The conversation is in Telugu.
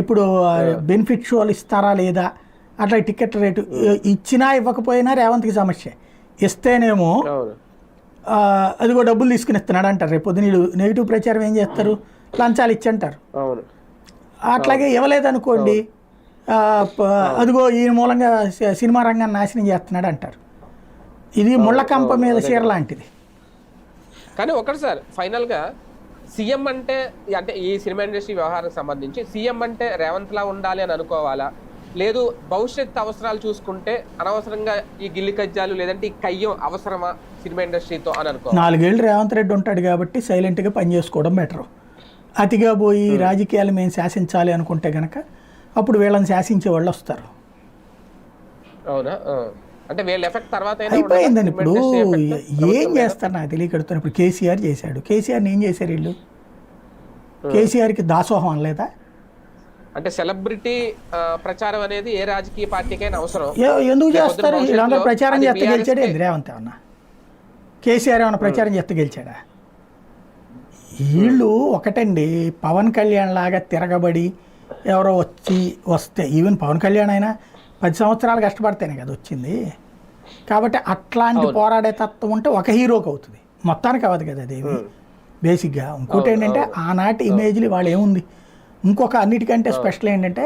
ఇప్పుడు బెనిఫిట్ షోలు ఇస్తారా లేదా, అట్లా టికెట్ రేటు ఇచ్చినా ఇవ్వకపోయినా రేవంత్కి సమస్య. ఇస్తేనేమో అదిగో డబ్బులు తీసుకుని ఇస్తున్నాడు అంటారు. రేపు పొద్దున వీళ్ళు నెగిటివ్ ప్రచారం ఏం చేస్తారు, లంచాలు ఇచ్చి అంటారు. అట్లాగే ఇవ్వలేదనుకోండి, అదిగో ఈ మూలంగా సినిమా రంగాన్ని నాశనం చేస్తున్నాడు అంటారు. ఇది ముళ్ళకంప మీద చీర లాంటిది. కానీ ఒకటి సార్, ఫైనల్గా సీఎం అంటే ఈ సినిమా ఇండస్ట్రీ వ్యవహారానికి సంబంధించి సీఎం అంటే రేవంత్ లా ఉండాలి అని అనుకోవాలా, లేదు భవిష్యత్ అవసరాలు చూసుకుంటే అనవసరంగా ఈ గిల్లి కజ్జాలు లేదంటే ఈ కయ్యం అవసరమా సినిమా ఇండస్ట్రీతో అని అనుకోవాలి? 4 ఏళ్ళు రేవంత్ రెడ్డి ఉంటాడు కాబట్టి సైలెంట్గా పనిచేసుకోవడం బెటరు. అతిగా పోయి రాజకీయాలు మేము శాసించాలి అనుకుంటే కనుక అప్పుడు వీళ్ళని శాసించే వాళ్ళు వస్తారు. అవునా? అంటే వీళ్ళ ఎఫెక్ట్ తర్వాత అయిపోయిందని. ఇప్పుడు ఏం చేస్తారు నాకు తెలియకడుతాను. ఇప్పుడు కేసీఆర్ చేశాడు, కేసీఆర్ని ఏం చేశారు వీళ్ళు? కేసీఆర్కి దాసోహం అనలేదా? అంటే సెలబ్రిటీ ప్రచారం అనేది ఏ రాజకీయ పార్టీకైనా అవసరం. ఎందుకు చేస్తారు? వీళ్ళందరూ ప్రచారం చేస్తే గెలిచాడు ఏంది రేవంత్? ఏమన్నా కేసీఆర్ ఏమన్నా ప్రచారం చేస్తే గెలిచాడా? వీళ్ళు ఒకటండి, పవన్ కళ్యాణ్ లాగా తిరగబడి ఎవరో వస్తే, ఈవెన్ పవన్ కళ్యాణ్ అయినా 10 సంవత్సరాలు కష్టపడితేనే కదా వచ్చింది. కాబట్టి అట్లాంటి పోరాడే తత్వం ఉంటే ఒక హీరోకి అవుతుంది, మొత్తానికి అవ్వదు కదా అదేవి బేసిక్గా. ఇంకోటి ఏంటంటే ఆనాటి ఇమేజ్లు వాళ్ళు ఏముంది, ఇంకొక అన్నిటికంటే స్పెషల్ ఏంటంటే